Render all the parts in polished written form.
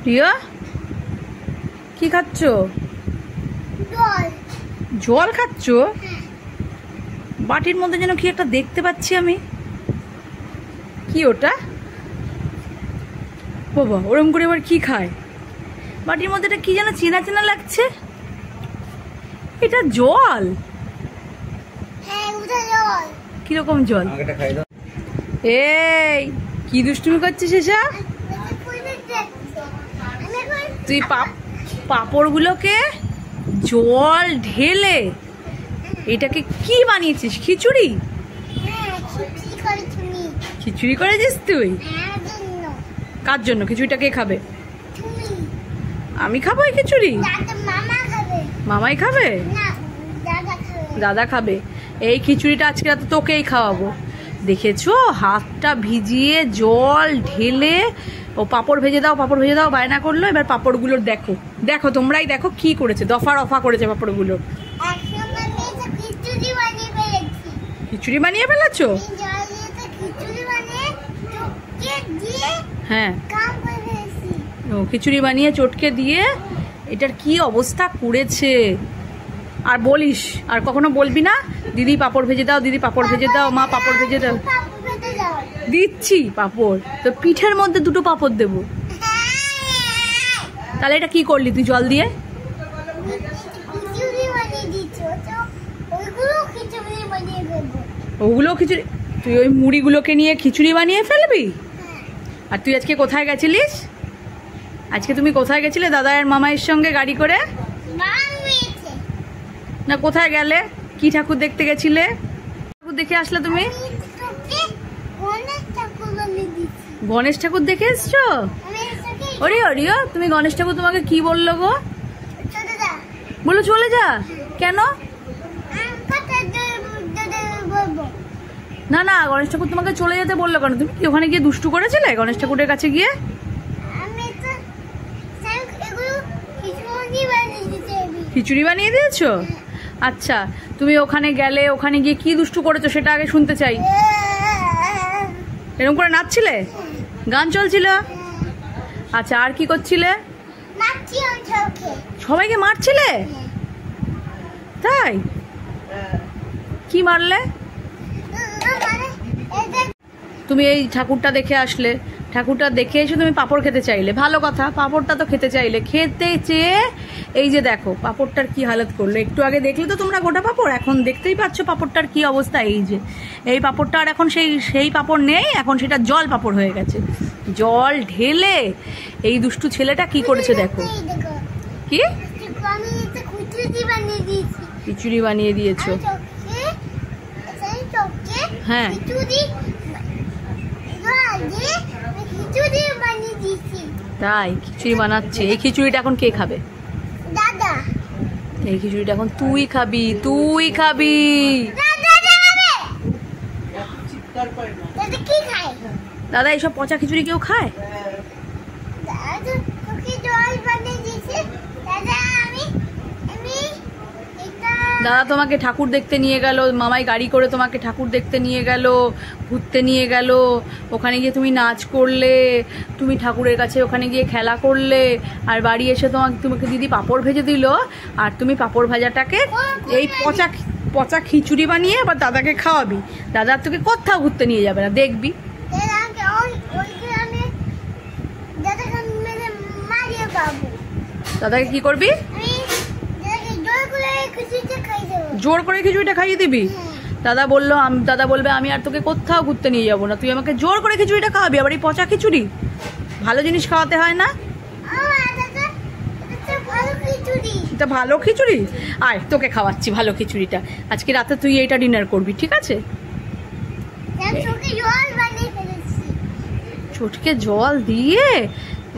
প্রিয়া কি খাচ্ছ? জল খাচ্ছ? বাটির মধ্যে যেন কি একটা দেখতে পাচ্ছি আমি। কি ওটা? বাবা, ওরম করে আবার কি খায়? বাটির মধ্যে এটা কি যেন চেনা চেনা লাগছে। এটা জল? কিরকম জল? এই কি দুষ্টুমি করছিস এসব? তুই পাপড়গুলোকে জল ঢেলে এটাকে কি বানিয়েছিস? খিচুড়ি? খিচুড়ি করেছিস তুই? কার জন্য? খিচুড়িটা কে খাবে? আমি খাবো এই খিচুড়ি? মামাই খাবে? দাদা খাবে। এই খিচুড়িটা আজকে রাতে তোকেই খাওয়াবো। দেখেছো হাতটা ভিজিয়ে জল ঢেলে ও পাপড় ভেজে দাও, পাপড় ভেজে দাও বায়না করলো। এবার পাপড়গুলোর দেখো, দেখো তোমরাই দেখো কি করেছে। দফা রফা করেছে পাপড়গুলো। খিচুড়ি বানিয়ে ফেলেছো? হ্যাঁ, ও খিচুড়ি বানিয়ে চটকে দিয়ে এটার কি অবস্থা করেছে। আর বলিস, আর কখনো বলবি না দিদি পাপড় ভেজে দাও, দিদি পাপড় ভেজে দাও, মা পাপড় ভেজে দাও। দিচ্ছি পাপড়, তো পিঠের মধ্যে দুটো পাপড় দেবো। তাহলে এটা কি করলি তুই জল দিয়ে? ওগুলো খিচুড়ি? তুই ওই মুড়িগুলোকে নিয়ে খিচুড়ি বানিয়ে ফেলবি? আর তুই আজকে কোথায় গেছিলিস? আজকে তুমি কোথায় গেছিলে দাদা আর মামাইয়ের সঙ্গে গাড়ি করে? না, কোথায় গেলে? কি ঠাকুর দেখতে গেছিলে? ঠাকুর দেখে আসলে তুমি? গণেশ ঠাকুর দেখে এসছো? ওরে অরিও, তুমি গণেশ ঠাকুর তোমাকে কি বললো গো? বলো চলে যা। কেন? না না, গণেশ ঠাকুর তোমাকে চলে যেতে বললো কেন? তুমি কি ওখানে গিয়ে দুষ্টু করেছিলে গণেশ ঠাকুরের কাছে গিয়ে? খিচুড়ি বানিয়ে দিয়েছো? আচ্ছা, তুমি ওখানে গেলে, ওখানে গিয়ে কি দুষ্টু করেছো সেটা আগে শুনতে চাই। এরকম করে নাচছিলে? গান চলছিল? আচ্ছা, আর কি করছিলে? সবাইকে মারছিলে? তাই? কি মারলে? তুমি এই ঠাকুরটা দেখে আসলে, ঠাকুরটা দেখে এসে তুমি পাপড় খেতে চাইলে, ভালো কথা। পাপড়টা তো খেতে চাইলে, খেতে চেয়ে এই যে দেখো পাপড়টার কি হালত করলো। একটু আগে দেখলে তো তোমরা গোটা পাপড়, এখন দেখতেই পাচ্ছ পাপড়টার কি অবস্থা। এই যে এই পাপড়টা আর এখন সেই পাপড় নেই, এখন সেটা জল পাপড় হয়ে গেছে। জল ঢেলে এই দুষ্টু ছেলেটা কি করেছে দেখো। কি খিচুড়ি বানিয়ে দিয়েছো? হ্যাঁ, তাই খিচুড়ি বানাচ্ছে। এই খিচুড়িটা এখন কে খাবে? দাদা। এই খিচুড়িটা এখন তুই খাবি, তুই খাবি। দাদা এইসব পচা খিচুড়ি কেউ খায়? দাদা তোমাকে ঠাকুর দেখতে নিয়ে গেল, মামাই গাড়ি করে তোমাকে ঠাকুর দেখতে নিয়ে গেল, ঘুরতে নিয়ে গেল। ওখানে গিয়ে তুমি নাচ করলে, তুমি ঠাকুরের কাছে ওখানে গিয়ে খেলা করলে, আর বাড়ি এসে তোমাকে দিদি পাপড় ভেজে দিল। আর তুমি পাপড় ভাজাটাকে এই পচা খিচুড়ি বানিয়ে আবার দাদাকে খাওয়াবি। দাদা তোকে কোথাও ঘুরতে নিয়ে যাবে না, দেখবি। দাদাকে কি করবি? জোর করে খিচুড়িটা খাইয়ে দিবি? দাদা বলবে আমি আর তোকে কোথাও ঘুরতে নিয়ে যাবো না, তুই আমাকে জোর করে খিচুড়িটা খাওয়াবি। আবার এই পচা খিচুড়ি, ভালো জিনিস খাওয়াতে হয় না? এটা ভালো খিচুড়ি? আয় তোকে খাওয়াচ্ছি ভালো খিচুড়িটা। আজকে রাতে তুই এইটা ডিনার করবি, ঠিক আছে? চটকে জল দিয়ে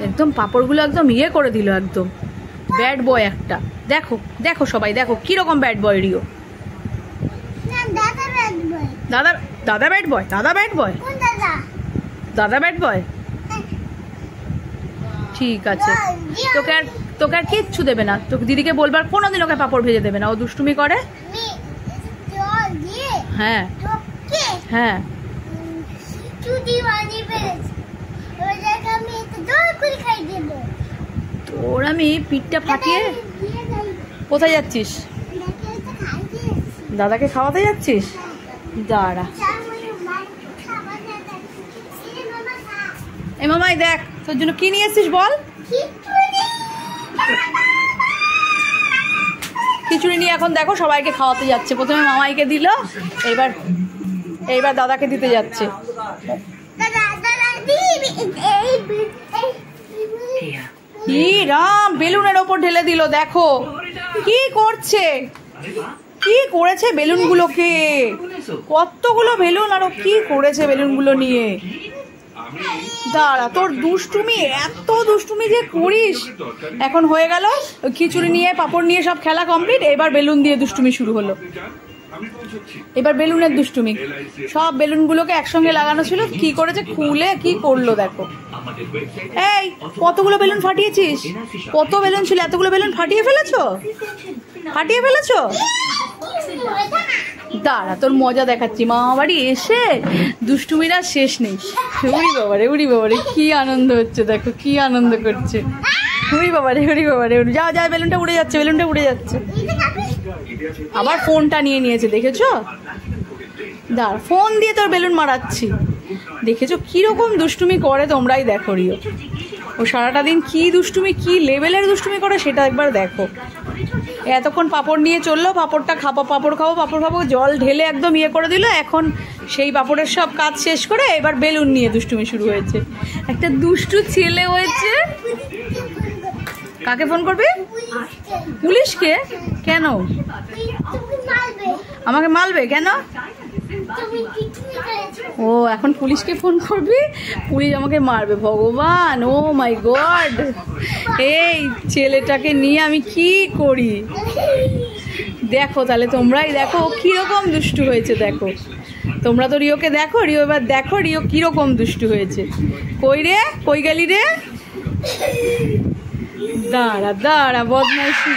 একদম পাপড়গুলো একদম ইয়ে করে দিল, একদম ব্যাড বয় একটা। দেখো দেখো সবাই দেখো কিরকম ব্যাড বয় রিও। দাদা দাদা ব্যাড বয়? দাদা ব্যাড বয়? দাদা ব্যাড বয়? ঠিক আছে, তোকে আর কিচ্ছু দেবে না। তোকে দিদিকে বলবার কোনোদিন ওকে পাপড় ভেজে দেবে না, ও দুষ্টুমি করে। হ্যাঁ হ্যাঁ, তোর আমি পিঠটা ফাটিয়ে। কোথায় যাচ্ছিস? দাদাকে খাওয়াতে যাচ্ছিস? দাঁড়া। এ মামাই দেখ তোর জন্য কি নিয়ে এসছিস বল। খিচুড়ি নিয়ে এখন দেখো সবাইকে খাওয়াতে যাচ্ছে। প্রথমে মামাইকে দিল, এইবার দাদাকে দিতে যাচ্ছে। কি রাম, বেলুনের ওপর ঢেলে দিল। দেখো কি করছে, কি করেছে বেলুনগুলোকে, কতগুলো বেলুন আরো কি করেছে বেলুনগুলো নিয়ে। দাঁড়া, তোর দুষ্টুমি, এত দুষ্টুমি যে করিস। এখন হয়ে গেল খিচুড়ি নিয়ে পাঁপড় নিয়ে সব খেলা কমপ্লিট। এবার বেলুন দিয়ে দুষ্টুমি শুরু হলো। এবার বেলুনের দুষ্টুমি, সব বেলুনগুলোকে একসঙ্গে লাগানো ছিল, কি করেছে খুলে কি করলো দেখো। এই কতগুলো বেলুন ফাটিয়েছিস? কত বেলুন ছিল, এতগুলো বেলুন ফাটিয়ে ফেলেছো? ফাটিয়ে ফেলেছো? দাঁড়া তোর মজা দেখাচ্ছি। মামা বাড়ি এসে দুষ্টুমিরা শেষ নেই। উড়ি বাবারে, উড়ি বাবারে, কি আনন্দ হচ্ছে দেখো, কি আনন্দ করছে। উড়ি বাবারে, উড়ি বাবারে, যা যা, বেলুনটা উড়ে যাচ্ছে, বেলুনটা উড়ে যাচ্ছে। আবার ফোনটা নিয়ে নিয়েছে দেখেছো? দাঁড়া, ফোন দিয়ে তোর বেলুন মারাচ্ছি। দেখেছো কিরকম দুষ্টুমি করে? তোমরাই দেখো রিও, ও সারাটা দিন কি দুষ্টুমি, কি লেভেলের দুষ্টুমি করে সেটা একবার দেখো। এতক্ষণ পাঁপড় নিয়ে চললো, পাঁপড়টা খাবো, পাঁপড় খাবো, জল ঢেলে একদম ইয়ে করে দিল। এখন সেই পাঁপড়ের সব কাজ শেষ করে এবার বেলুন নিয়ে দুষ্টুমি শুরু হয়েছে। একটা দুষ্টু ছেলে হয়েছে। কাকে ফোন করবি? পুলিশকে? কেন? আমাকে মারবে কেন? ও এখন পুলিশকে ফোন করবি, পুলিশ আমাকে মারবে? ভগবান, ও মাই গড, এই ছেলেটাকে নিয়ে আমি কি করি। দেখো তাহলে তোমরাই দেখো কিরকম দুষ্টু হয়েছে। দেখো তোমরা তো রিওকে দেখো, রিও এবার দেখো রিও কিরকম দুষ্টু হয়েছে। কই রে, কই গেলি রে? দাঁড়া দাঁড়া বদমাইশি।